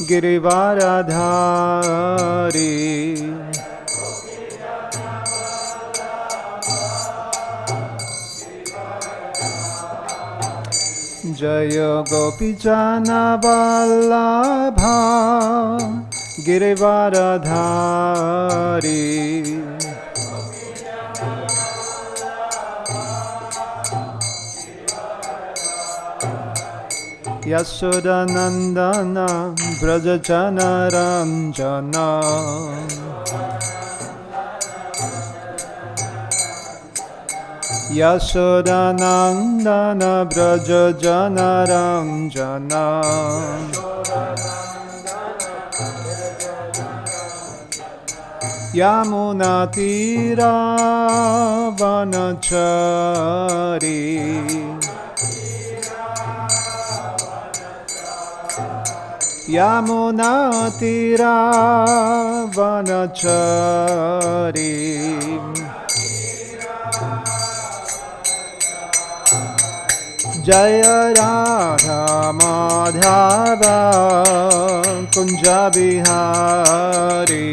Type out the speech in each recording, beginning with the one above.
गिरिवाराधारी जय गोपीजनवल्लभा गिरिवाराधारी यशोदानन्दना व्रजजनरञ्जना यशोदानन्दना व्रजजनरञ्जना यमुनातीरावनचारी यमुनातीरावनचारी जय राधा माधव कुंज बिहारी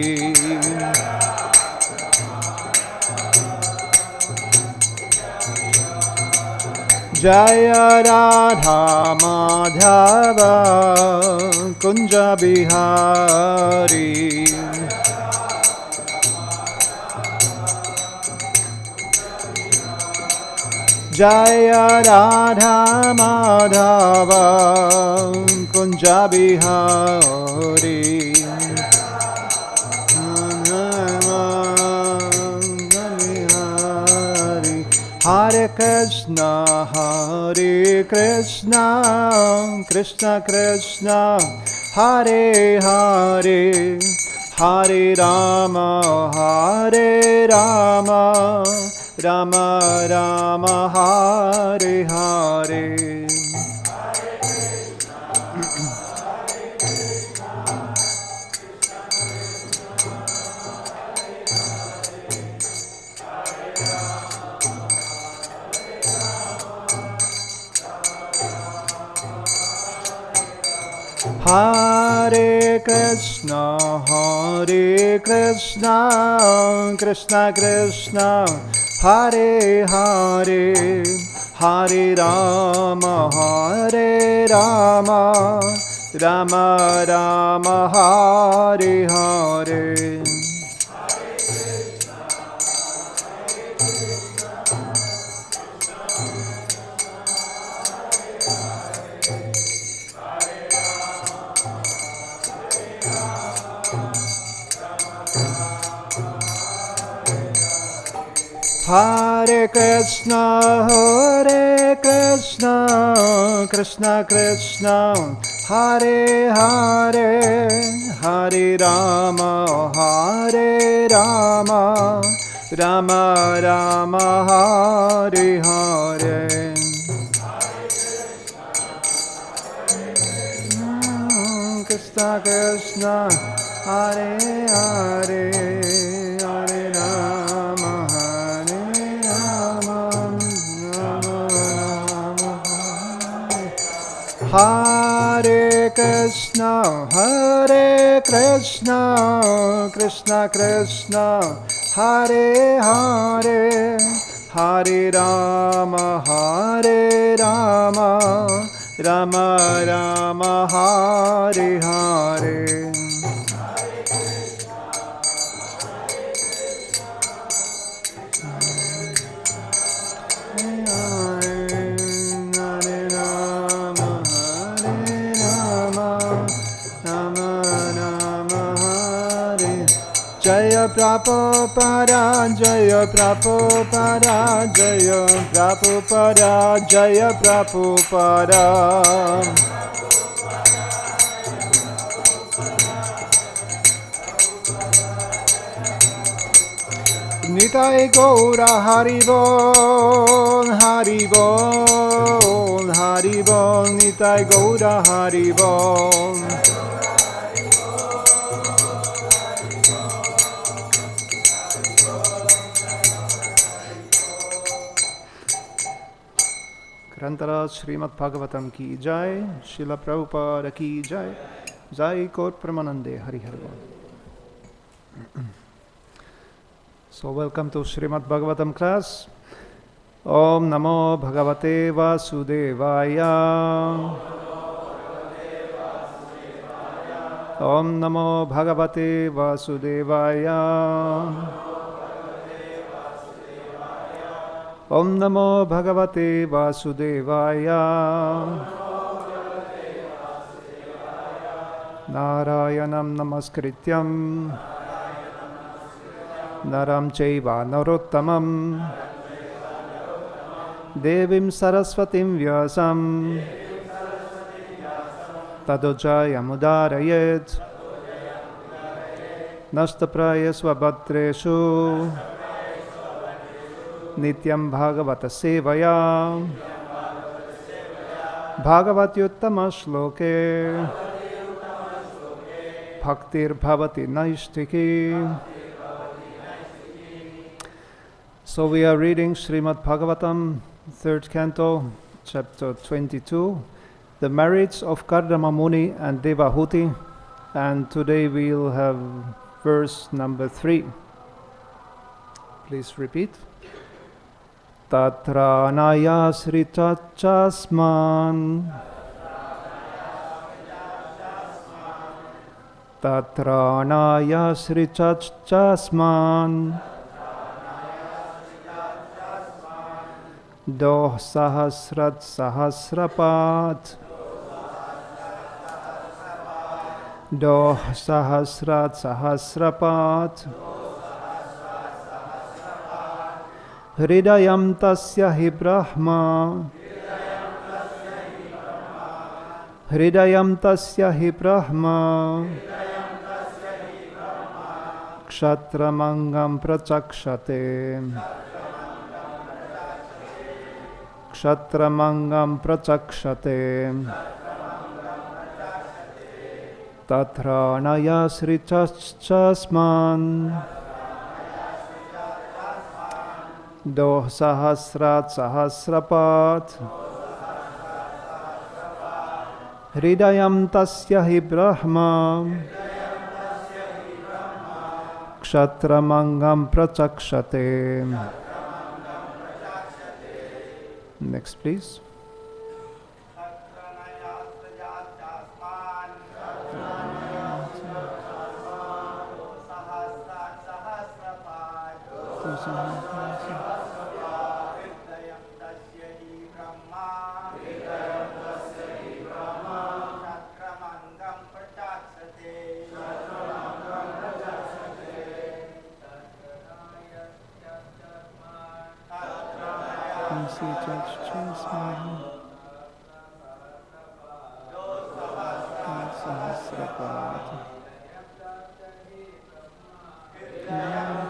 जय राधा माधव कुंज बिहारी जय राधा माधव कुंज बिहारी हरे कृष्ण कृष्ण कृष्ण हरे हरे हरे राम राम राम हरे हरे हरे कृष्ण कृष्ण कृष्ण हरे हरे हरे राम राम राम हरे हरे हरे कृष्ण कृष्ण कृष्ण हरे हरे हरे राम राम राम हरे हरे कृष्ण कृष्ण हरे हरे हरे राम हरे कृष्ण कृष्ण कृष्ण हरे हरे हरे राम राम राम हरे हरे जय प्रभुपादा जय प्रभुपादा जय प्रभुपादा जय प्रभुपादा निताय गौर हरि बोल हरि बोल हरि बोल निताय गौर हरि बोल Grantara Srimad Bhagavatam ki jai, Srila Prabhupada ki jai, Jai Kot Pramanande Hari Hari Bol. So welcome to Srimad Bhagavatam class. Om Namo Bhagavate Vasudevaya. Om Namo Bhagavate Vasudevaya. Om Namo Bhagavate Vasudevaya. Narayanam Namaskrityam Naram Chaiva Narottamam Devim Saraswatim Vyasam Tadojayam Udarayet Nastapraya Svabhatreshu Nityam Bhagavata Sevaya Bhagavatyuttama Shloke Bhaktir Bhavati Naistiki. So we are reading Srimad Bhagavatam, 3rd canto, chapter 22, the merits of Kardama Muni and Devahuti, and today we'll have verse number 3. Please repeat. Tat-trāṇāyāsṛjac cāsmān. Tat-trāṇāyāsṛjac cāsmān. Doḥ-sahasrāt sahasra-pāt. Doḥ-sahasrāt sahasra-pāt. Hṛdayam tasya hi brahma. Hṛdayam tasya hi brahma. Kṣatram aṅgaṁ pracakṣate. Kṣatram aṅgaṁ pracakṣate. tat-trāṇāyāsṛjac cāsmān. doḥ-sahasrāt sahasra-pāt. hṛdayam tasya hi brahma. kṣatram aṅgaṁ pracakṣate. Next, please. Sahasra-pāt.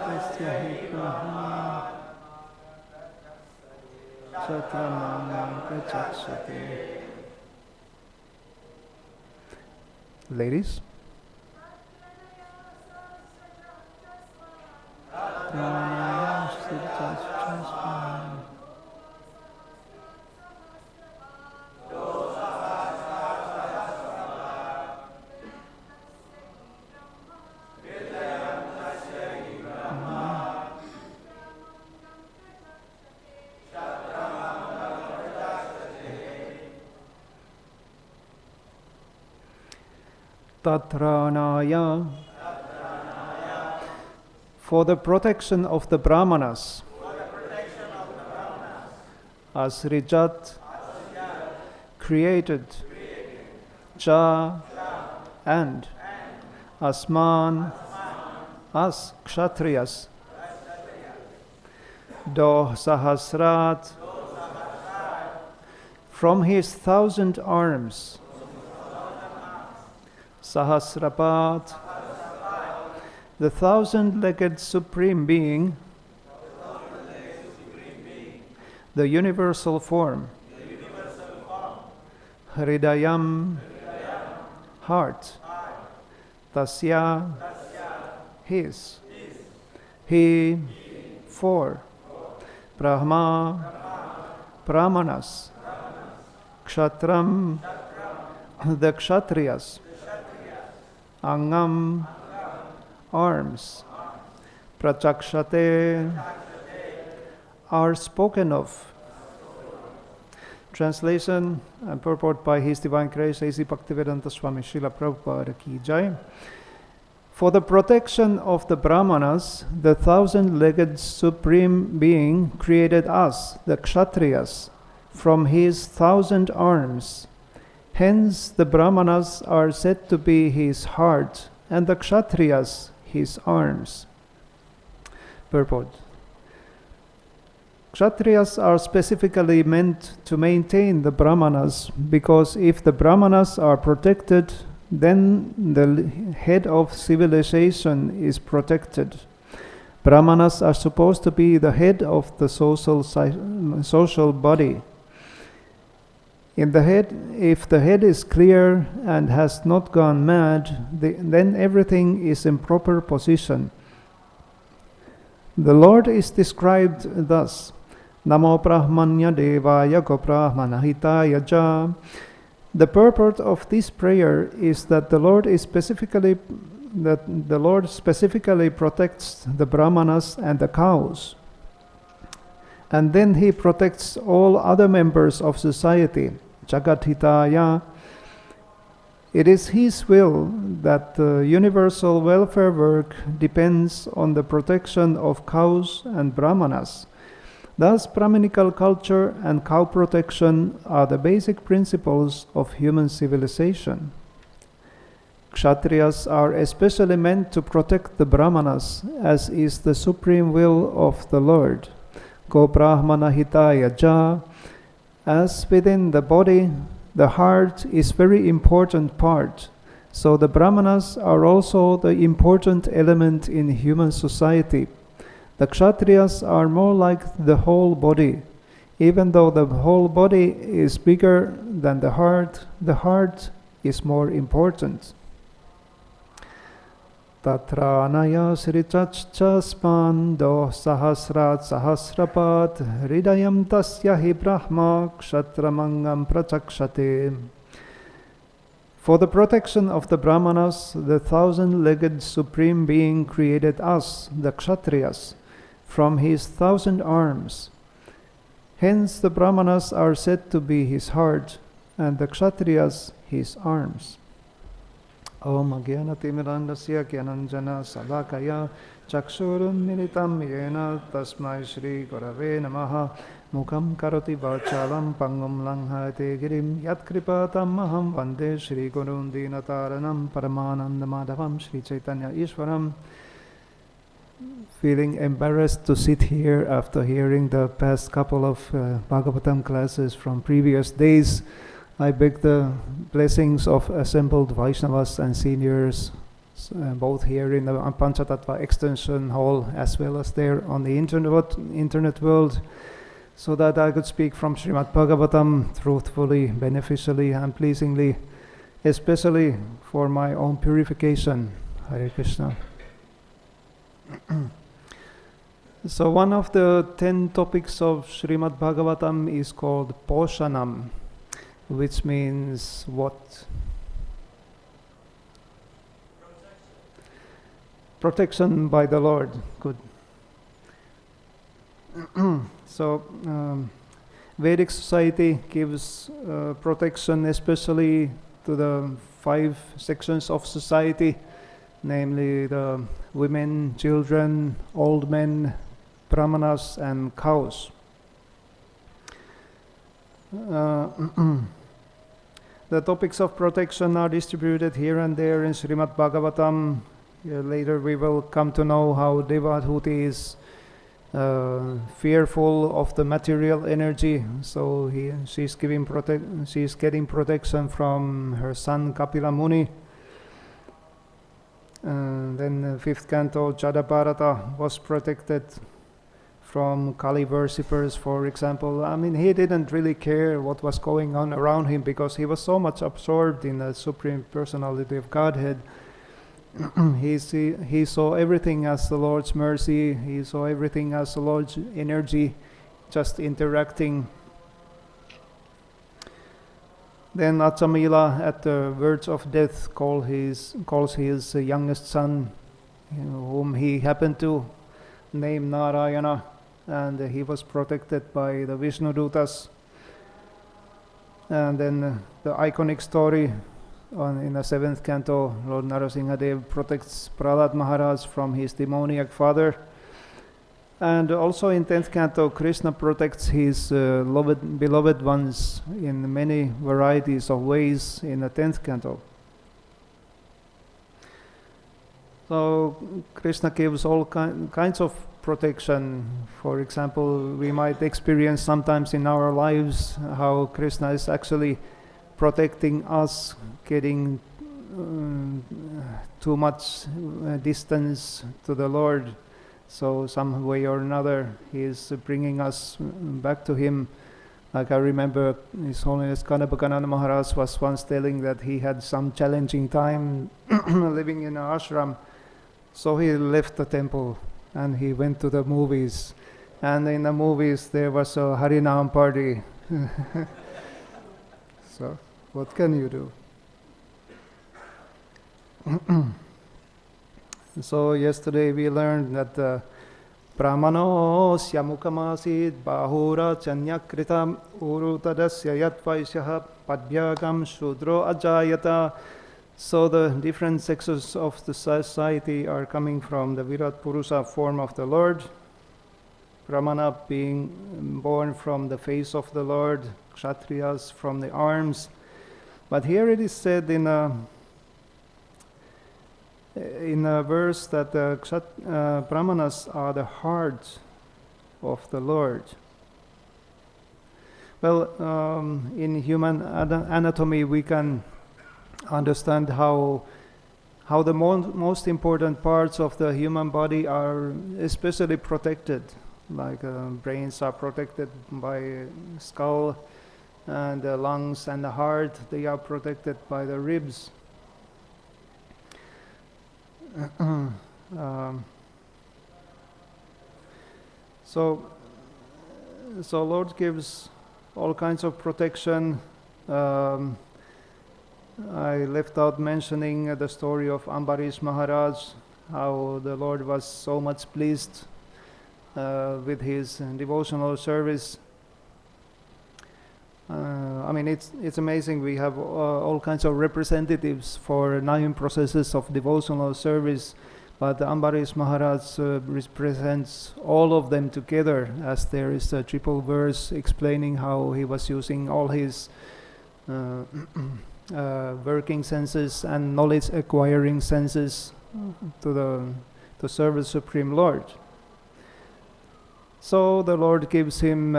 Tasya hi brahma. Kṣatram pracakṣate. Ladies. Tat-trāṇāya, for the protection of the brahmanas, asṛjat, created, ca, and asmān, us, kṣatriyas, doḥ-sahasrāt, from his 1,000 arms, sahasra-pāt, the 1,000-legged Supreme Being, the universal form, hṛdayam, heart, tasya, his, he, for, brahma, brahmaṇas, kṣatram, the kṣatriyas, aṅgaṁ, arms, pracakṣate, are spoken of. Translation and purport by His Divine Grace A.C. Bhaktivedanta Swami Srila Prabhupada Ki Jai. For the protection of the brahmanas, the thousand-legged Supreme Being created us, the kṣatriyas, from His 1,000 arms. Hence, the brahmanas are said to be His heart, and the kṣatriyas His arms. Purport. Kṣatriyas are specifically meant to maintain the brahmanas, because if the brahmanas are protected, then the head of civilization is protected. Brahmanas are supposed to be the head of the social body. In the head, if the head is clear and has not gone mad, then everything is in proper position. The Lord is described thus: Namo Brahmanya Devaya Go Brahmana Hitaya Ja. The purport of this prayer is that the Lord specifically protects the brahmanas and the cows, and then He protects all other members of society. Jagat-hitaya. It is His will that the universal welfare work depends on the protection of cows and brahmanas. Thus, Brahminical culture and cow protection are the basic principles of human civilization. Kṣatriyas are especially meant to protect the brahmanas, as is the supreme will of the Lord. Go brahmana hitaya ja. As within the body, the heart is very important part, so the brahmanas are also the important element in human society. The kṣatriyas are more like the whole body. Even though the whole body is bigger than the heart is more important. Tat-trāṇāyāsṛjac cāsmān doḥ-sahasrāt sahasra-pāt hṛdayam tasya hi brahma kṣatram aṅgam pracakṣate. For the protection of the brahmanas, the thousand-legged Supreme Being created us, the kṣatriyas, from His 1,000 arms. Hence, the brahmanas are said to be His heart, and the kṣatriyas His arms. Om Ajnana-timirandasya Gyananjana Salakaya Chakshurunmilitam Yena Tasmai Shri Gurave Namaha Mukham Karoti Vachalam Pangam Langhate Girim Yatkripatam Maham Vande Shri Gurun Dinataranam Paramanandamadavam Shri Chaitanya Ishwaram. Feeling embarrassed to sit here after hearing the past couple of Bhagavatam classes from previous days, I beg the blessings of assembled Vaishnavas and seniors, both here in the Panchatattva Extension Hall as well as there on the internet world, so that I could speak from Srimad Bhagavatam truthfully, beneficially and pleasingly, especially for my own purification. Hare Krishna. So one of the 10 topics of Srimad Bhagavatam is called Poshanam, which means what? Protection by the Lord. Good. So Vedic society gives protection especially to the 5 sections of society, namely the women, children, old men, brahmanas and cows. The topics of protection are distributed here and there in Srimad Bhagavatam. Later we will come to know how Devahuti is fearful of the material energy, so she's getting protection from her son Kapila Muni. Then the 5th canto, Jadabharata was protected from Kali worshippers, for example. I mean, he didn't really care what was going on around him because he was so much absorbed in the Supreme Personality of Godhead. He saw everything as the Lord's mercy, he saw everything as the Lord's energy, just interacting. Then Achamila, at the verge of death, calls his youngest son, whom he happened to name Narayana, and he was protected by the Vishnu Dutas. And then the iconic story in the 7th canto, Lord Narasimhadev protects Prahlad Maharaj from his demoniac father. And also in 10th canto, Krishna protects his beloved ones in many varieties of ways in the 10th canto. So Krishna gives all kinds of protection. For example, we might experience sometimes in our lives how Krishna is actually protecting us, getting too much distance to the Lord. So some way or another, he is bringing us back to him. Like I remember His Holiness Kanapakānanda Maharaj was once telling that he had some challenging time living in an ashram. So he left the temple and he went to the movies. And in the movies there was a hṛdayaṁ party. So what can you do? So yesterday we learned that brahmanos yamukamasid bahura chanyakrita urutadasya yatvaisyaha padbyagam shudro ajayata. So the different sexes of the society are coming from the Virat Purusa form of the Lord. Brahmana being born from the face of the Lord, kṣatriyas from the arms. But here it is said in a verse that the brahmanas are the heart of the Lord. Well, in human anatomy we can understand how the most important parts of the human body are especially protected. Like brains are protected by skull, and the lungs and the heart, they are protected by the ribs. So Lord gives all kinds of protection. I left out mentioning the story of Ambarish Maharaj, how the Lord was so much pleased with his devotional service. I mean, it's amazing. We have all kinds of representatives for 9 processes of devotional service, but Ambarish Maharaj represents all of them together, as there is a triple verse explaining how he was using all his working senses and knowledge acquiring senses to serve the Supreme Lord. So the Lord gives him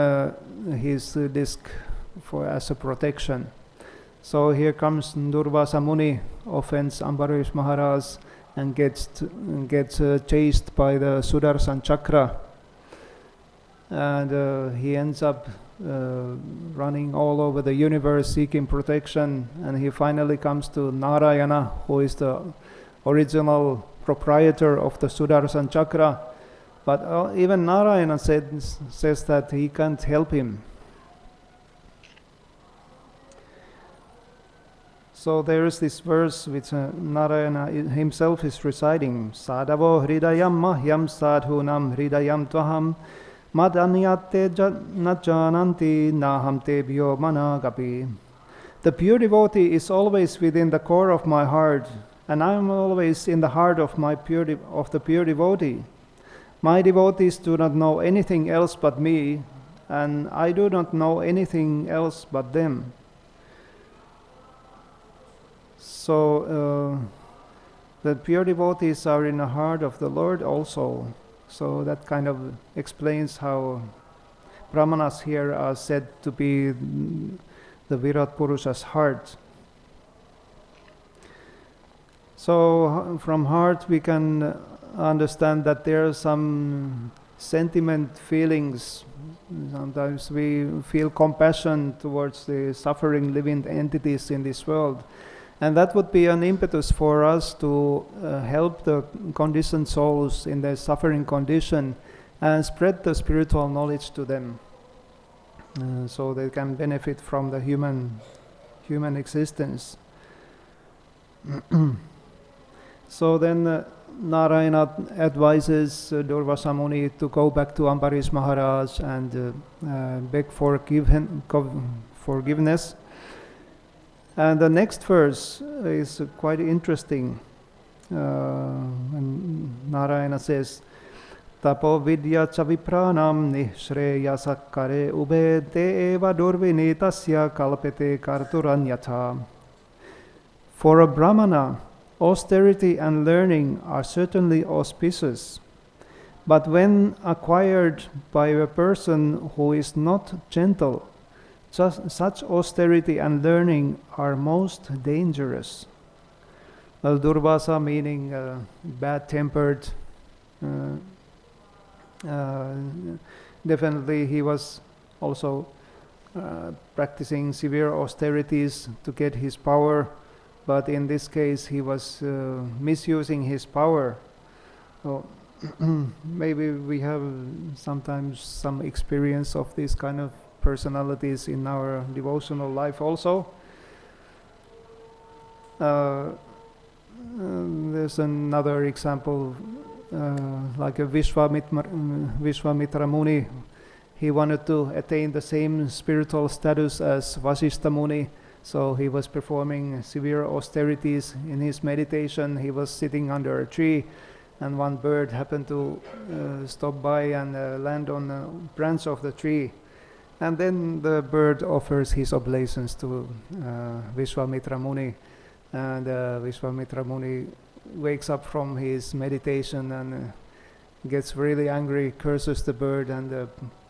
his disc as a protection. So here comes Durvasa Muni, offends Ambarish Maharaj and gets chased by the Sudarshan Chakra, and he ends up running all over the universe seeking protection, and he finally comes to Narayana, who is the original proprietor of the Sudarshan Chakra. But even Narayana says that he can't help him. So there is this verse which Narayana himself is reciting: Sadavo hṛdayam mahyam sadhunam hṛdayam tvaham madanyate najananti naham tebhyo managapi. The pure devotee is always within the core of my heart, and I am always in the heart of the pure devotee. My devotees do not know anything else but me, and I do not know anything else but them. So the pure devotees are in the heart of the Lord also. So that kind of explains how brahmanas here are said to be the Virat Purusha's heart. So from heart we can understand that there are some sentiment feelings. Sometimes we feel compassion towards the suffering living entities in this world. And that would be an impetus for us to help the conditioned souls in their suffering condition and spread the spiritual knowledge to them, so they can benefit from the human human existence. So then Narayana advises Durvasa Muni to go back to Ambarish Maharaj and beg for forgiveness. And the next verse is quite interesting. When Narayana says, Tapo vidya cha vipranam nishreyasakare ube te eva durvini tasya kalpete karturanyatha. For a brahmana, austerity and learning are certainly auspicious, but when acquired by a person who is not gentle, such austerity and learning are most dangerous. Well, Durvasa meaning bad-tempered. Definitely he was also practicing severe austerities to get his power, but in this case he was misusing his power. So maybe we have sometimes some experience of these kind of personalities in our devotional life also. There's another example, like a Vishwamitra Muni. He wanted to attain the same spiritual status as Vasishtha Muni, so he was performing severe austerities in his meditation. He was sitting under a tree, and one bird happened to stop by and land on a branch of the tree. And then the bird offers his oblations to Vishwamitra Muni. And Vishwamitra Muni wakes up from his meditation and gets really angry, curses the bird, and the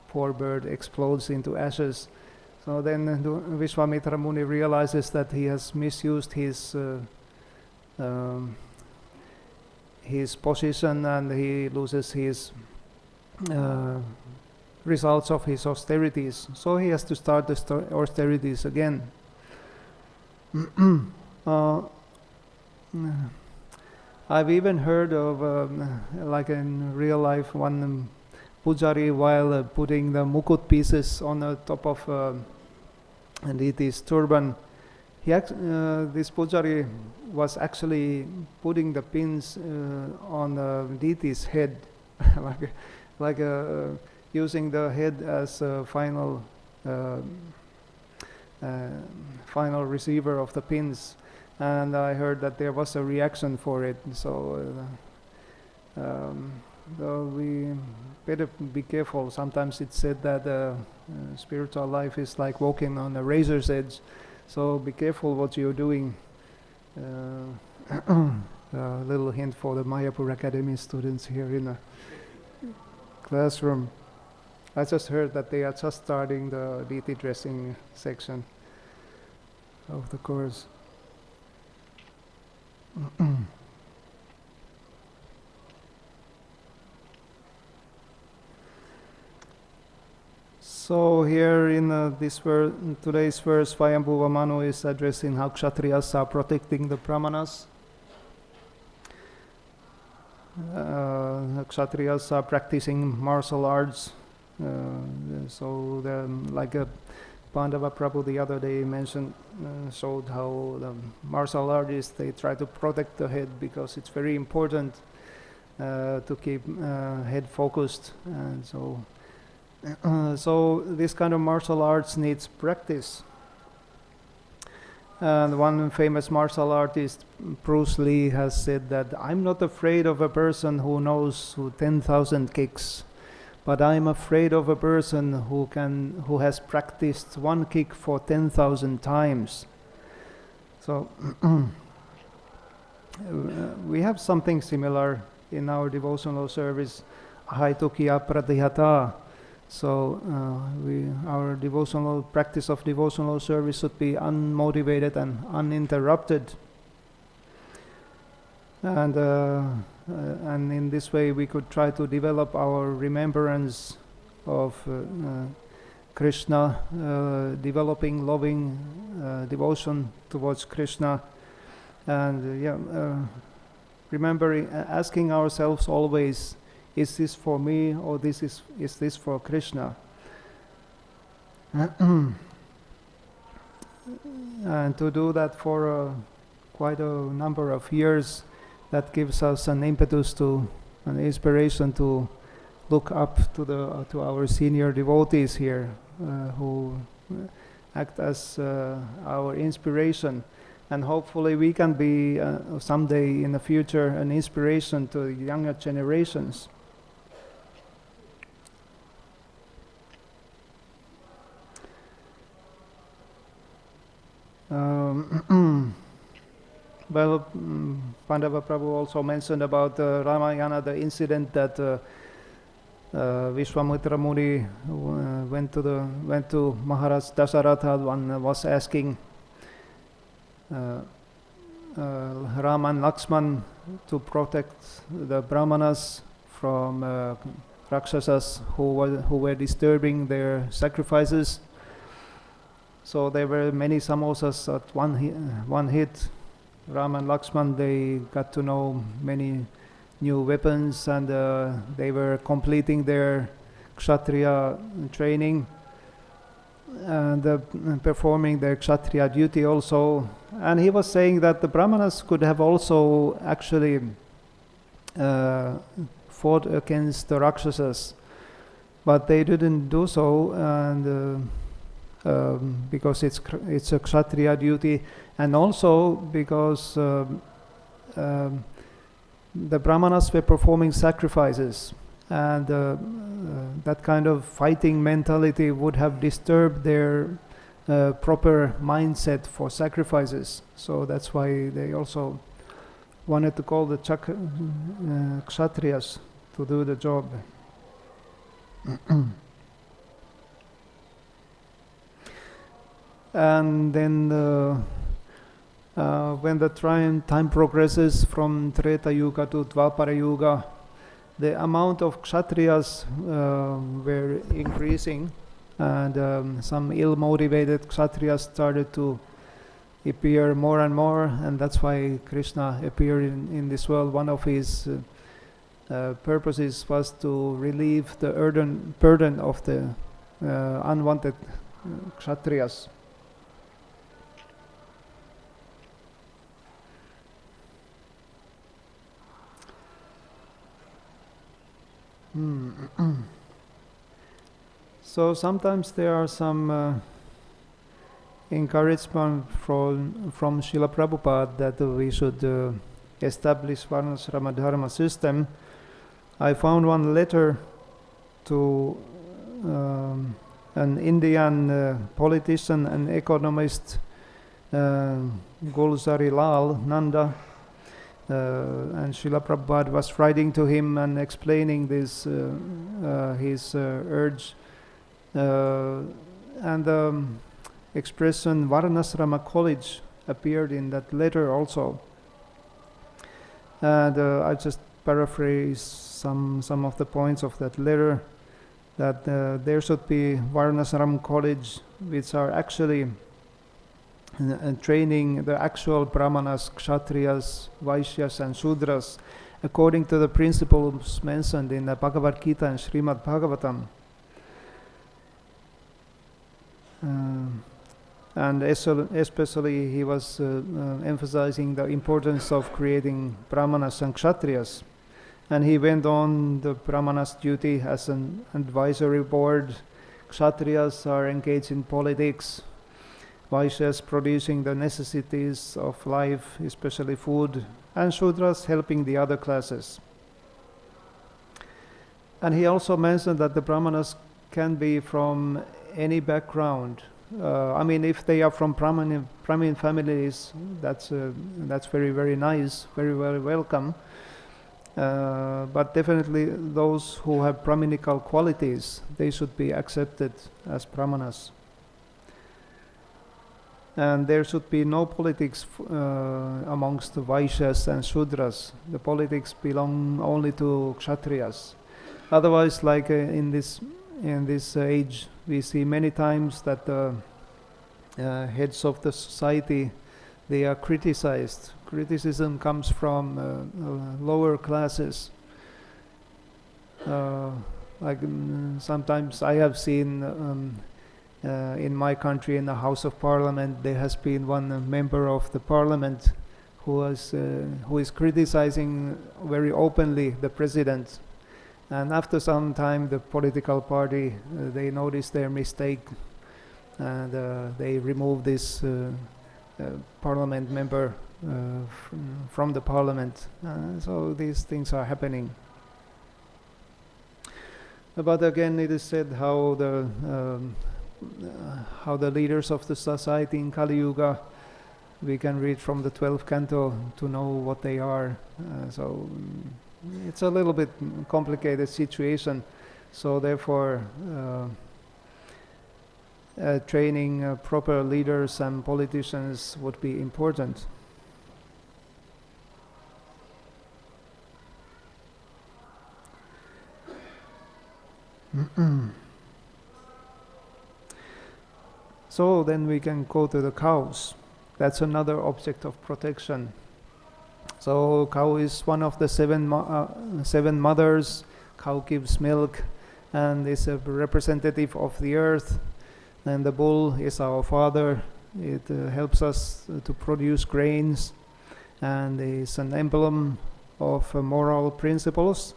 poor bird explodes into ashes. So then Vishwamitra Muni realizes that he has misused his position, and he loses his results of his austerities. So he has to start the austerities again. I've even heard of, like in real life, one pujari, while putting the mukut pieces on the top of deity's turban, this pujari was actually putting the pins on the deity's head, using the head as a final receiver of the pins. And I heard that there was a reaction for it. So we better be careful. Sometimes it's said that spiritual life is like walking on a razor's edge. So be careful what you're doing. A little hint for the Mayapur Academy students here in the classroom. I just heard that they are just starting the deity dressing section of the course. So here in today's verse, Swayambhuva Manu is addressing how kṣatriyas are protecting the brahmanas. Kṣatriyas are practicing martial arts. So like Pandava Prabhu the other day mentioned, showed how the martial artists, they try to protect the head because it's very important to keep head focused. And so this kind of martial arts needs practice. And one famous martial artist, Bruce Lee, has said that I'm not afraid of a person who knows 10,000 kicks, but I'm afraid of a person who has practiced one kick for 10,000 times. So we have something similar in our devotional service, Haitukiya Pratihata. So our devotional practice of devotional service should be unmotivated and uninterrupted. And in this way we could try to develop our remembrance of Krishna, developing loving devotion towards Krishna, and remembering, asking ourselves always, is this for me or is this for Krishna? and to do that for quite a number of years, that gives us an impetus to an inspiration to look up to our senior devotees here, who act as our inspiration, and hopefully we can be someday in the future an inspiration to younger generations. Well, Pandava Prabhu also mentioned about Ramayana, the incident that Vishwamitra Muni went to Maharaj Dasaratha and was asking Ram and Lakshman to protect the brahmanas from rakshasas who were disturbing their sacrifices. So there were many samosas at one hit. Ram and Lakshman, they got to know many new weapons, and they were completing their kṣatriya training and performing their kṣatriya duty also. And he was saying that the brahmanas could have also actually fought against the rakshasas, but they didn't do so, and because it's a kṣatriya duty, and also because the brahmanas were performing sacrifices, and that kind of fighting mentality would have disturbed their proper mindset for sacrifices. So that's why they also wanted to call the kṣatriyas to do the job. And then when the time progresses from Treta Yuga to Dvapara Yuga, the amount of kṣatriyas were increasing, and some ill-motivated kṣatriyas started to appear more and more, and that's why Krishna appeared in this world. One of his purposes was to relieve the burden of the unwanted kṣatriyas. So sometimes there are some encouragement from Srila Prabhupada that we should establish Varnashrama Dharma system. I found one letter to an Indian politician and economist, Gulzari Lal Nanda, and Srila Prabhupada was writing to him and explaining this his urge, and the expression Varnasrama College appeared in that letter also. And I just paraphrase some of the points of that letter, that there should be Varnasrama College which are actually training the actual brahmanas, kṣatriyas, vaishyas and shudras according to the principles mentioned in the Bhagavad Gita and Srimad Bhagavatam. And especially he was emphasizing the importance of creating brahmanas and kṣatriyas. And he went on the brahmanas' duty as an advisory board. Kṣatriyas are engaged in politics, vaishyas producing the necessities of life, especially food, and shudras helping the other classes. And he also mentioned that the brahmanas can be from any background. I mean, if they are from Brahmin families, that's very, very nice, very, very welcome. But definitely those who have Brahminical qualities, they should be accepted as brahmanas. And there should be no politics amongst the vaishyas and shudras. The politics belong only to kṣatriyas. Otherwise, like in this age, we see many times that the heads of the society, they are criticized. Criticism comes from lower classes. Sometimes I have seen in my country, in the House of Parliament, there has been one member of the Parliament who is criticizing very openly the president. And after some time, the political party, they noticed their mistake, and they removed this parliament member from the parliament. So these things are happening. But again, it is said how the leaders of the society in Kali Yuga, we can read from the 12th canto to know what they are. So it's a little bit complicated situation. So therefore, training proper leaders and politicians would be important. So then we can go to the cows. That's another object of protection. So cow is one of the seven mothers. Cow gives milk and is a representative of the earth. And the bull is our father. It helps us to produce grains and is an emblem of moral principles.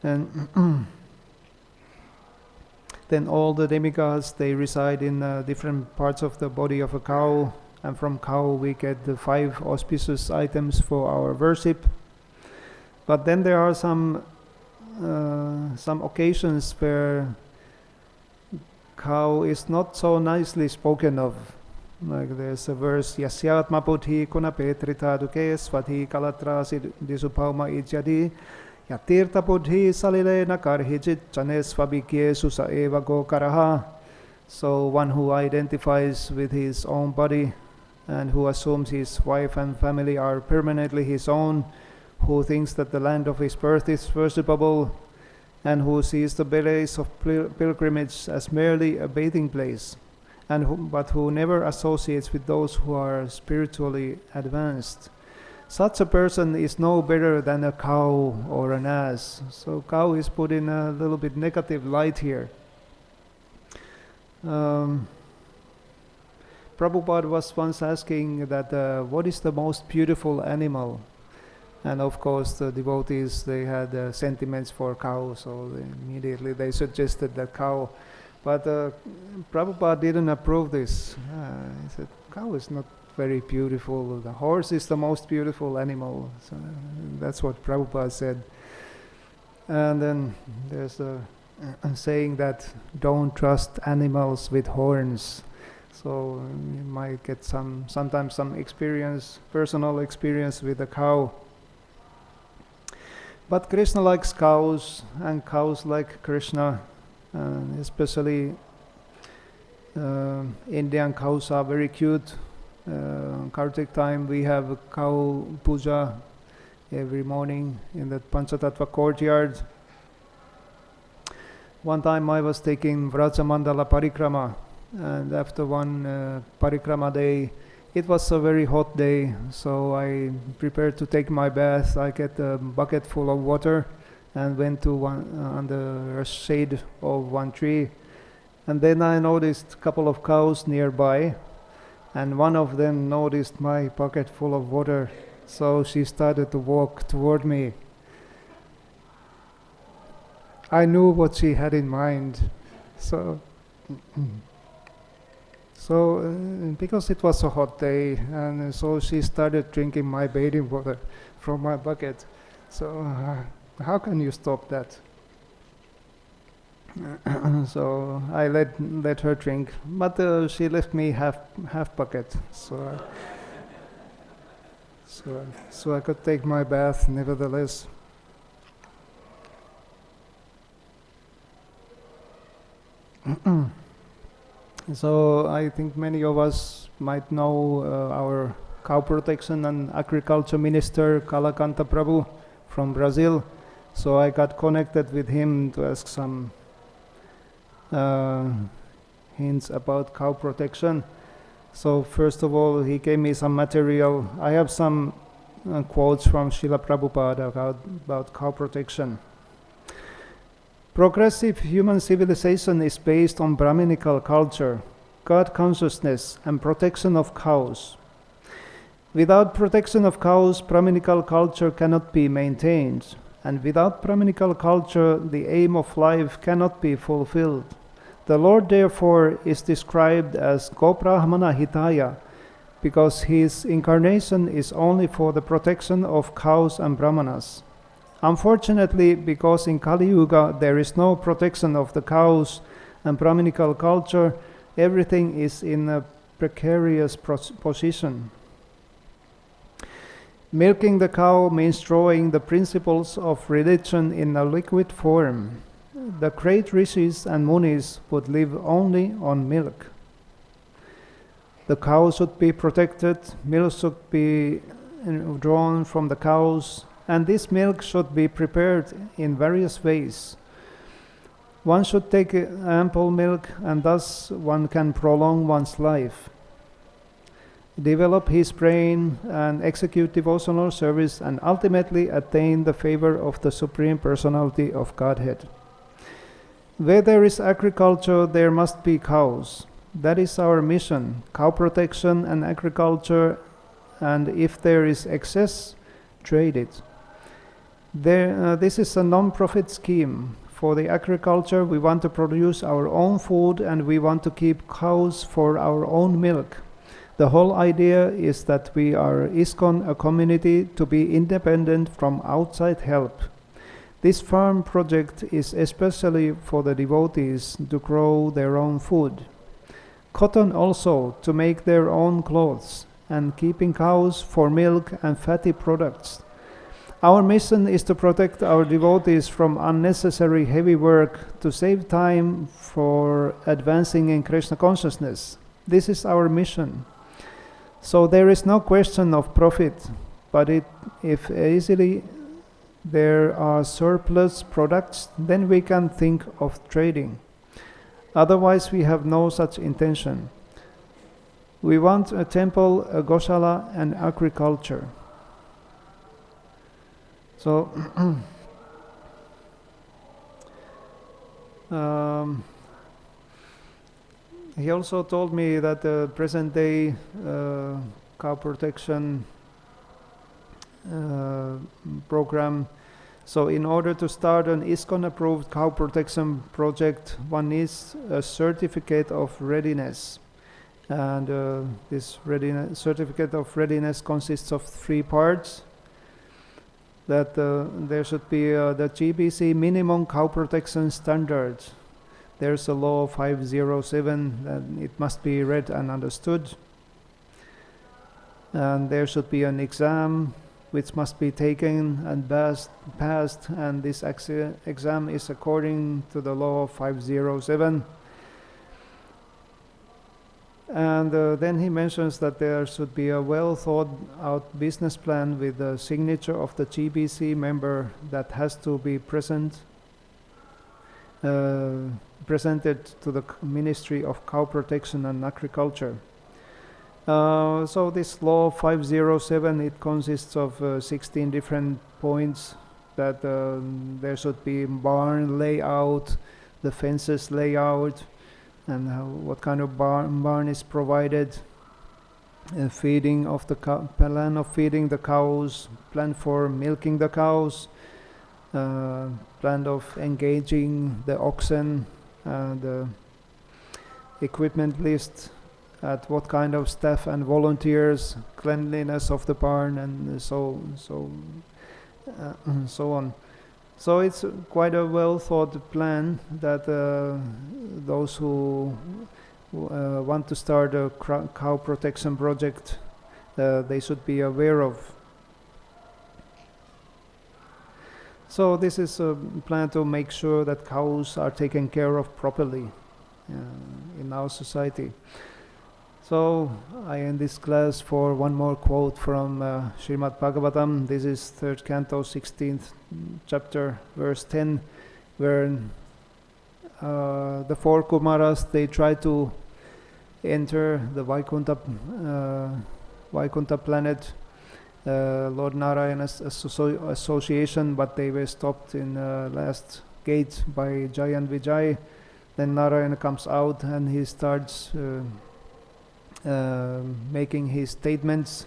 And then all the demigods, they reside in different parts of the body of a cow, and from cow we get the 5 auspicious items for our worship. But then there are some occasions where cow is not so nicely spoken of. Like there's a verse, Yasyatma buddhi kunapetrita duke svati kalatrasi disupama ijyadi Yatirta buddhi salile nakarhijit chanes vabikye susa eva gokaraha. So one who identifies with his own body and who assumes his wife and family are permanently his own, who thinks that the land of his birth is worshipable, and who sees the place of pilgrimage as merely a bathing place, but who never associates with those who are spiritually advanced. Such a person is no better than a cow or an ass. So cow is put in a little bit negative light here. Prabhupada was once asking that what is the most beautiful animal? And of course the devotees, they had sentiments for cow, so immediately they suggested that cow. But Prabhupada didn't approve this. He said, cow is not very beautiful. The horse is the most beautiful animal. So that's what Prabhupada said. And then there's a saying that don't trust animals with horns. So you might get sometimes some experience, personal experience with a cow. But Krishna likes cows, and cows like Krishna. Especially Indian cows are very cute. Kartik time we have a cow puja every morning in the Panchatattva courtyard. One time I was taking Vrajamandala parikrama, and after one parikrama day, it was a very hot day, so I prepared to take my bath. I get a bucket full of water and went to under a shade of one tree, and then I noticed a couple of cows nearby. And one of them noticed my bucket full of water, so she started to walk toward me. I knew what she had in mind, so because it was a hot day, and so she started drinking my bathing water from my bucket. So how can you stop that? So I let her drink, but she left me half bucket, so I could take my bath nevertheless. So I think many of us might know our cow protection and agriculture minister Kalakanta Prabhu from Brazil. So I got connected with him to ask some hints about cow protection. So first of all, he gave me some material. I have some quotes from Srila Prabhupada about cow protection. Progressive human civilization is based on Brahminical culture, God consciousness, and protection of cows. Without protection of cows, Brahminical culture cannot be maintained, and without Brahminical culture, the aim of life cannot be fulfilled. The Lord, therefore, is described as Go-Brahmana Hitaya, because his incarnation is only for the protection of cows and brahmanas. Unfortunately, because in Kali Yuga there is no protection of the cows and Brahminical culture, everything is in a precarious position. Milking the cow means drawing the principles of religion in a liquid form. The great rishis and munis would live only on milk. The cow should be protected, milk should be drawn from the cows, and this milk should be prepared in various ways. One should take ample milk, and thus one can prolong one's life, develop his brain, and execute devotional service, and ultimately attain the favor of the Supreme Personality of Godhead. Where there is agriculture, there must be cows. That is our mission, cow protection and agriculture, and if there is excess, trade it. This is a non-profit scheme. For the agriculture, we want to produce our own food and we want to keep cows for our own milk. The whole idea is that we are ISKCON, a community to be independent from outside help. This farm project is especially for the devotees to grow their own food. Cotton also to make their own clothes, and keeping cows for milk and fatty products. Our mission is to protect our devotees from unnecessary heavy work to save time for advancing in Krishna consciousness. This is our mission. So there is no question of profit, but if easily there are surplus products, then we can think of trading. Otherwise, we have no such intention. We want a temple, a goshala, and agriculture. So, he also told me that the present day cow protection program, so in order to start an ISKCON approved cow protection project, one needs a certificate of readiness. And this certificate of readiness consists of 3 parts. That there should be the GBC minimum cow protection standards. There's a law 507 and it must be read and understood. And there should be an exam which must be taken and passed, and this exam is according to the law 507. And then he mentions that there should be a well thought out business plan with the signature of the GBC member that has to be presented to the Ministry of Cow Protection and Agriculture. So this law 507, it consists of 16 different points, that there should be barn layout, the fences layout, and what kind of barn is provided, feeding of the cow, plan of feeding the cows, plan for milking the cows, plan of engaging the oxen, the equipment list, at what kind of staff and volunteers, cleanliness of the barn, and so on. So it's quite a well thought plan that those who want to start a cow protection project, they should be aware of. So this is a plan to make sure that cows are taken care of properly in our society. So I end this class for one more quote from Srimad Bhagavatam. This is 3rd canto, 16th chapter, verse 10, where the 4 Kumaras, they try to enter the Vaikuntha planet, Lord Narayana's association, but they were stopped in last gate by Jai and Vijay. Then Narayana comes out and he starts making his statements.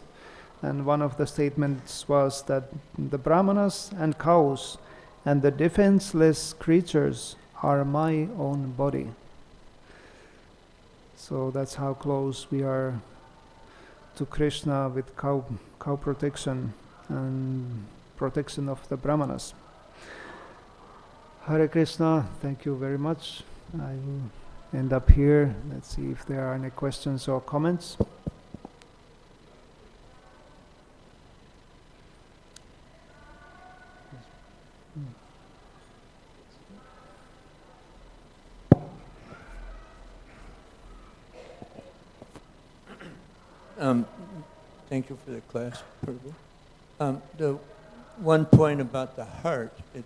And one of the statements was that the brahmanas and cows and the defenseless creatures are my own body. So that's how close we are to Krishna with cow protection and protection of the brahmanas. Hare Krishna, thank you very much. I will end up here. Let's see if there are any questions or comments. Thank you for the class, Prabhu. The one point about the heart, the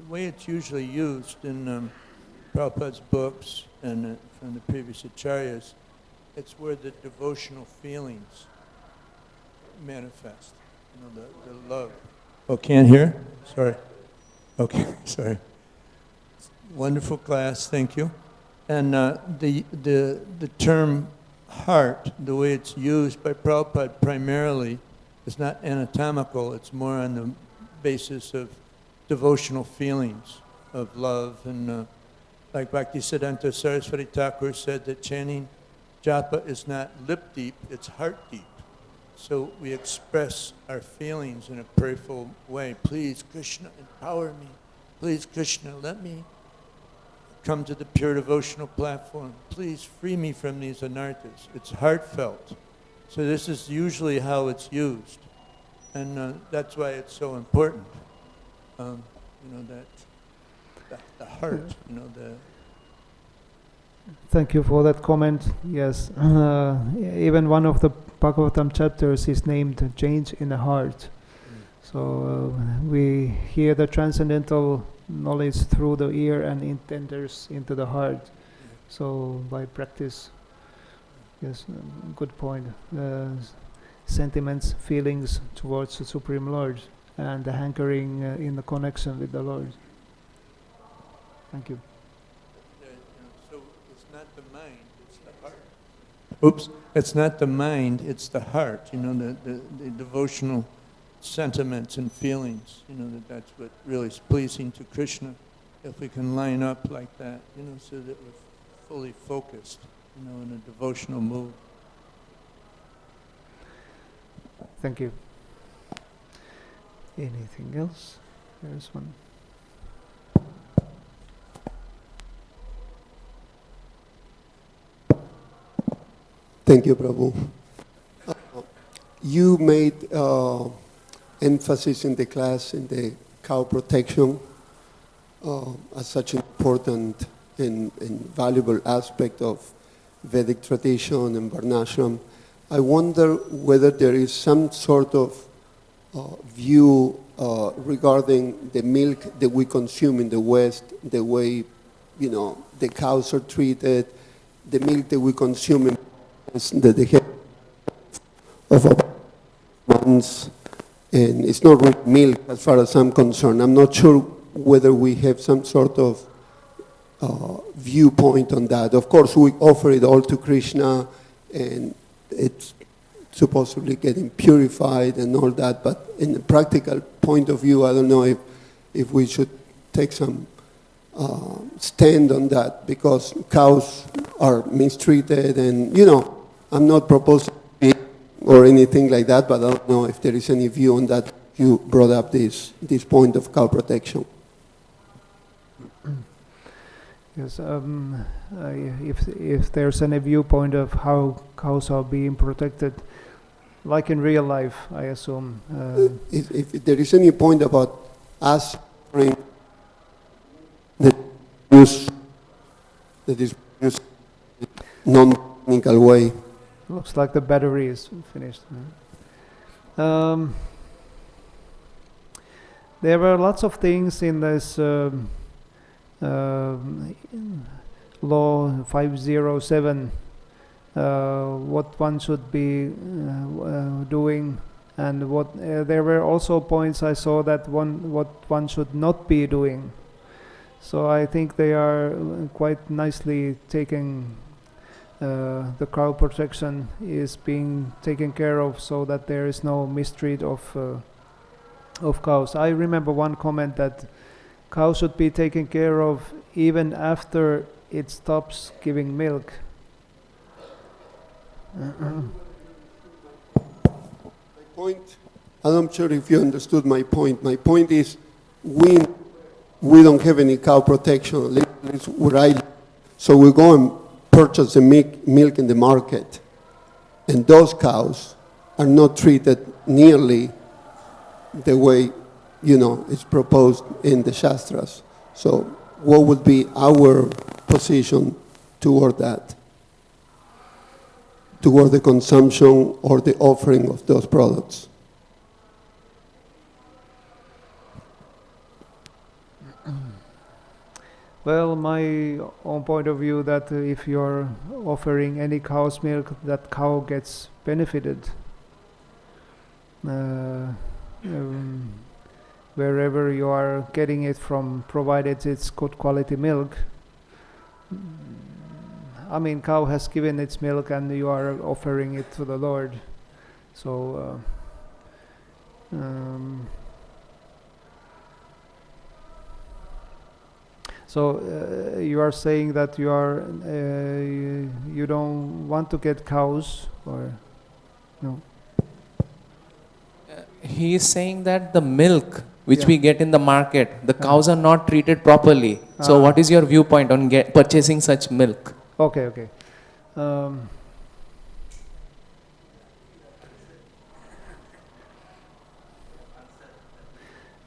way it's usually used in Prabhupada's books and from the previous acharyas, it's where the devotional feelings manifest, the love. Oh, can't hear? Sorry. Okay, sorry. Wonderful class, thank you. And the term heart, the way it's used by Prabhupada primarily, is not anatomical, it's more on the basis of devotional feelings of love. And like Bhaktisiddhanta Saraswati Thakur said that chanting japa is not lip deep, it's heart deep. So we express our feelings in a prayerful way. Please, Krishna, empower me. Please, Krishna, let me come to the pure devotional platform. Please free me from these anarthas. It's heartfelt. So this is usually how it's used. And that's why it's so important. That the heart, Thank you for that comment. Yes, even one of the Bhagavatam chapters is named Change in the Heart. So we hear the transcendental knowledge through the ear and it enters into the heart. So by practice, yes, good point. Sentiments, feelings towards the Supreme Lord and the hankering in the connection with the Lord. Thank you. So it's not the mind, it's the heart. Oops, it's not the mind, it's the heart, the devotional sentiments and feelings, that's what really is pleasing to Krishna. If we can line up like that, so that we're fully focused, in a devotional mood. Thank you. Anything else? There's one. Thank you, Prabhu. You made emphasis in the class in the cow protection as such an important and valuable aspect of Vedic tradition and Varnashram. I wonder whether there is some sort of view regarding the milk that we consume in the West, the way, the cows are treated, the milk that we consume in that they have of our months, and it's not really milk as far as I'm concerned. I'm not sure whether we have some sort of viewpoint on that. Of course, we offer it all to Krishna, and it's supposedly getting purified and all that, but in a practical point of view, I don't know if we should take some stand on that, because cows are mistreated, and I'm not proposing or anything like that, but I don't know if there is any view on that. You brought up this point of cow protection. Yes, if there's any viewpoint of how cows are being protected, like in real life, I assume. If there is any point about us offering that is used non-technical way. Looks like the battery is finished. There were lots of things in this law 507, what one should be doing, and what there were also points I saw that what one should not be doing. So I think they are quite nicely taking, the cow protection is being taken care of so that there is no mistreat of cows. I remember one comment that cows should be taken care of even after it stops giving milk. My point, I'm not sure if you understood my point. My point is we don't have any cow protection, at least where I live. So we go and purchase the milk in the market. And those cows are not treated nearly the way, it's proposed in the Shastras. So what would be our position toward that? Toward the consumption or the offering of those products? Well, my own point of view that if you're offering any cow's milk, that cow gets benefited. Wherever you are getting it from, provided it's good quality milk. I mean, cow has given its milk and you are offering it to the Lord. So, you are saying that you don't want to get cows, or no? He is saying that the milk which we get in the market, the cows are not treated properly. So what is your viewpoint on purchasing such milk? Okay.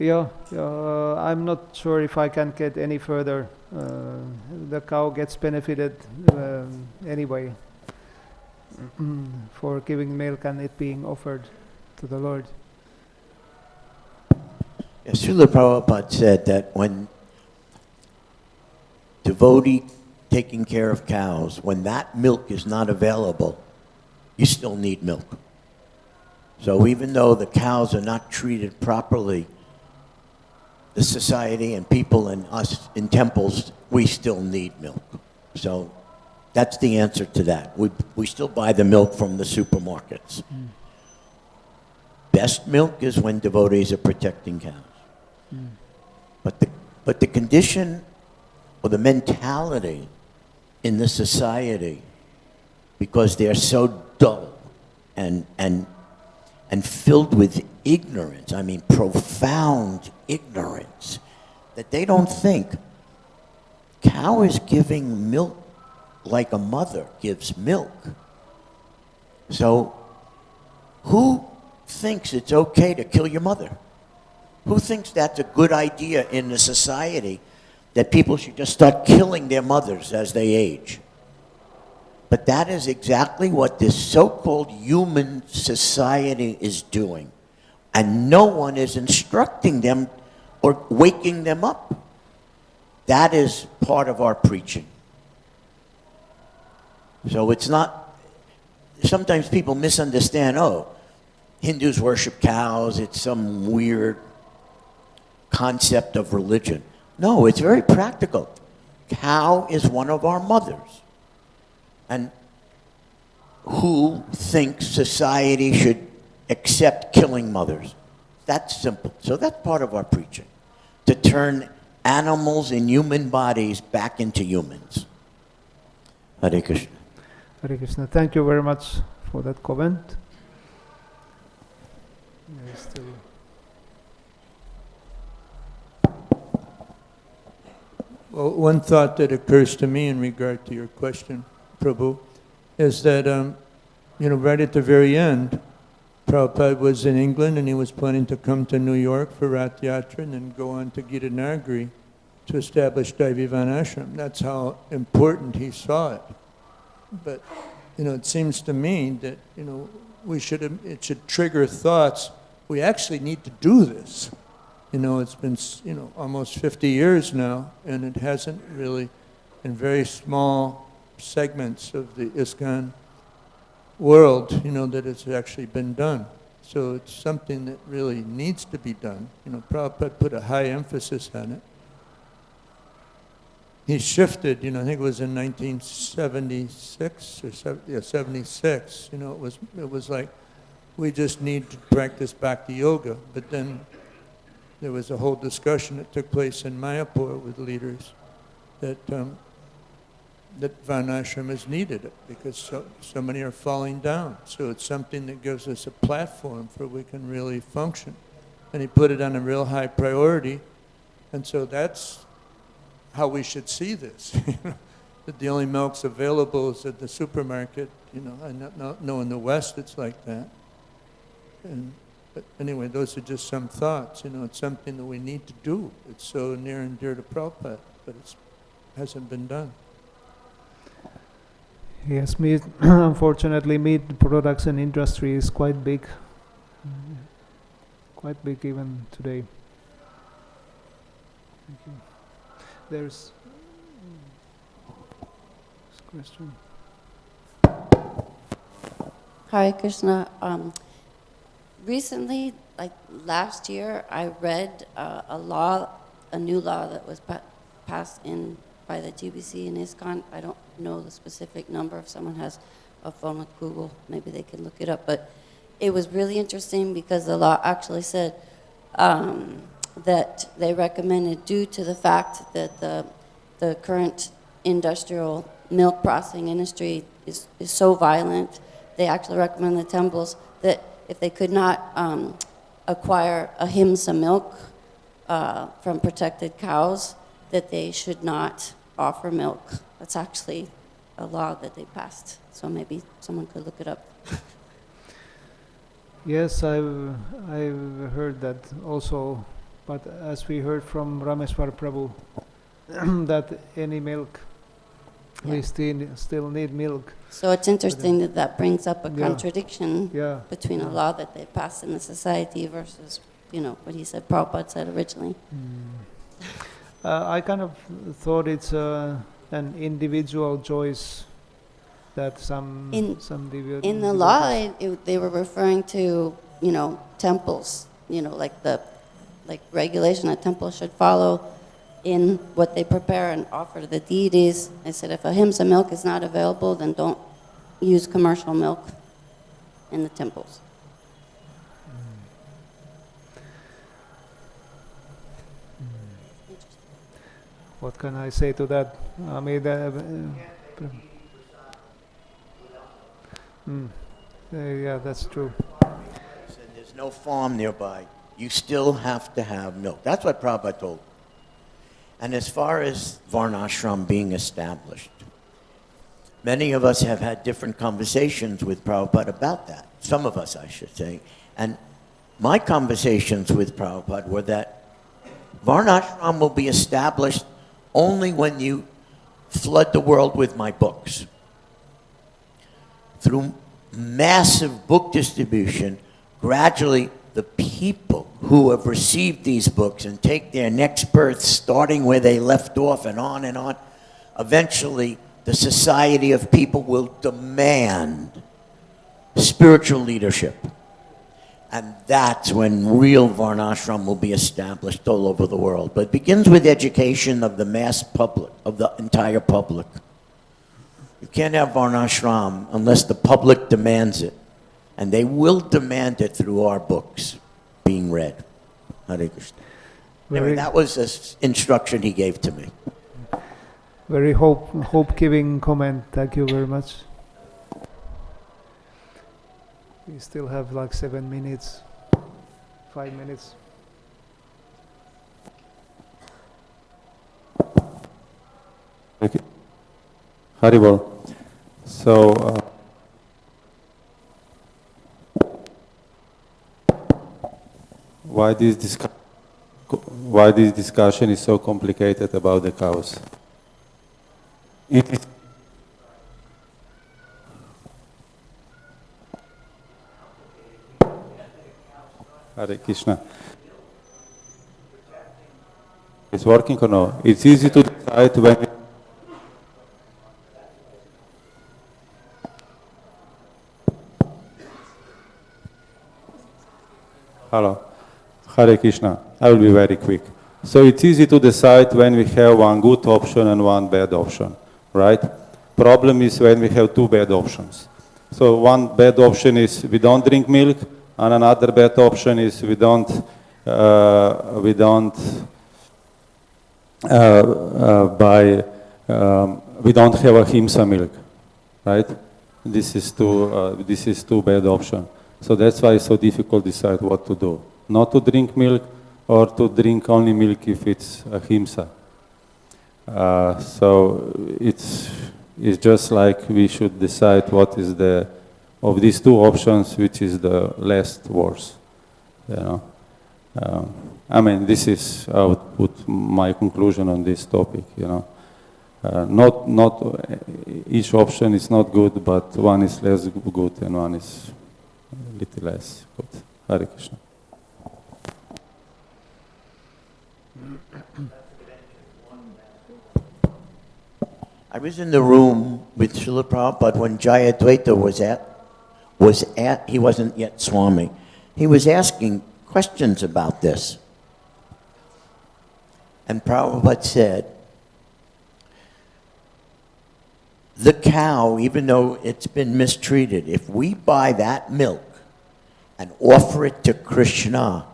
I'm not sure if I can get any further. The cow gets benefited anyway for giving milk and it being offered to the Lord. Yes, Srila Prabhupada said that when devotee taking care of cows, when that milk is not available, you still need milk. So even though the cows are not treated properly, the society and people and us in temples, we still need milk. So that's the answer to that. We still buy the milk from the supermarkets. Best milk is when devotees are protecting cows. But the condition or the mentality in the society, because they're so dull and filled with ignorance, I mean profound ignorance, that they don't think cow is giving milk like a mother gives milk. So who thinks it's okay to kill your mother? Who thinks that's a good idea in the society, that people should just start killing their mothers as they age? But that is exactly what this so-called human society is doing. And no one is instructing them or waking them up. That is part of our preaching. So it's not, sometimes people misunderstand, Hindus worship cows, it's some weird concept of religion. No, it's very practical. Cow is one of our mothers. And who thinks society should accept killing mothers? That's simple. So that's part of our preaching, to turn animals in human bodies back into humans. Hare Krishna. Hare Krishna. Thank you very much for that comment. Well, one thought that occurs to me in regard to your question, Prabhu, is that, right at the very end, Prabhupada was in England and he was planning to come to New York for Rath Yatra and then go on to Gitanagari to establish Daivivan Ashram. That's how important he saw it. But, it seems to me that, it should trigger thoughts. We actually need to do this. It's been, almost 50 years now, and it hasn't really, in very small segments of the ISKCON world, that it's actually been done. So it's something that really needs to be done. Prabhupada put a high emphasis on it. he shifted, I think it was in 1976 or 76, it was like, we just need to practice bhakti yoga. But then there was a whole discussion that took place in Mayapur with leaders that varnashram is needed because so many are falling down. So it's something that gives us a platform for we can really function. And he put it on a real high priority. And so that's how we should see this. That the only milk's available is at the supermarket. I know in the West it's like that. But anyway, those are just some thoughts. It's something that we need to do. It's so near and dear to Prabhupada, but it hasn't been done. Yes, unfortunately, meat production industry is quite big even today. Thank you. There's this question. Hare Krishna. Recently, like last year, I read a new law that was passed by the GBC in ISKCON. I don't know the specific number. If someone has a phone with Google, maybe they can look it up. But it was really interesting because the law actually said that they recommended, due to the fact that the current industrial milk processing industry is so violent, they actually recommend the temples that if they could not acquire ahimsa milk from protected cows, that they should not offer milk. That's actually a law that they passed. So maybe someone could look it up. Yes, I've heard that also, but as we heard from Rameshwar Prabhu, that any milk, we still need milk. So it's interesting that brings up a contradiction Yeah. between a law that they passed in the society versus, what he said, Prabhupada said originally. I kind of thought it's an individual choice that some devotees. In the law, they were referring to, temples, like regulation that temples should follow in what they prepare and offer to the deities. I said, if ahimsa milk is not available, then don't use commercial milk in the temples. What can I say to that? I mean, yeah, that's true. Said there's no farm nearby. You still have to have milk. That's what Prabhupada told. And as far as varnashram being established, many of us have had different conversations with Prabhupada about that. Some of us, I should say. And my conversations with Prabhupada were that varnashram will be established only when you flood the world with my books. Through massive book distribution, gradually the people who have received these books and take their next birth starting where they left off and on, eventually the society of people will demand spiritual leadership. And that's when real varnashram will be established all over the world. But it begins with education of the mass public, of the entire public. You can't have varnashram unless the public demands it. And they will demand it through our books being read. Hare Krishna. Anyway, that was the instruction he gave to me. Very hope-giving comment. Thank you very much. We still have like 7 minutes, 5 minutes. Okay. Haribol. So, why this discussion is so complicated about the cows? It is Hare Krishna. It's working or no? It's easy to decide when. Hello. Hare Krishna. I will be very quick. So it's easy to decide when we have one good option and one bad option, right? Problem is when we have two bad options. So one bad option is we don't drink milk, and another bad option is we don't have a himsa milk, right? This is two bad option. So that's why it's so difficult to decide what to do. Not to drink milk or to drink only milk if it's a himsa. So it's just like we should decide what is of these two options, which is the less worse, you know. I mean, I would put my conclusion on this topic, you know. Not each option is not good, but one is less good and one is a little less good. Hare Krishna. I was in the room with Srila Prabhupada when Jayadvaita was at, he wasn't yet Swami. He was asking questions about this. And Prabhupada said, the cow, even though it's been mistreated, if we buy that milk and offer it to Krishna,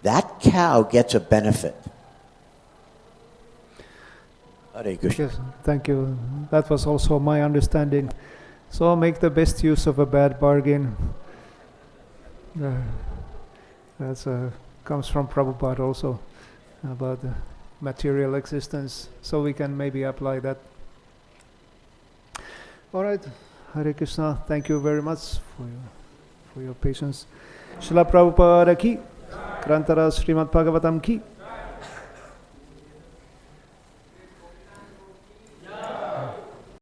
that cow gets a benefit. Hare Krishna. Yes, thank you. That was also my understanding. So make the best use of a bad bargain. That comes from Prabhupada also, about the material existence. So we can maybe apply that. All right, Hare Krishna. Thank you very much for your patience. Srila Prabhupada ki, Grantara Srimad Bhagavatam ki.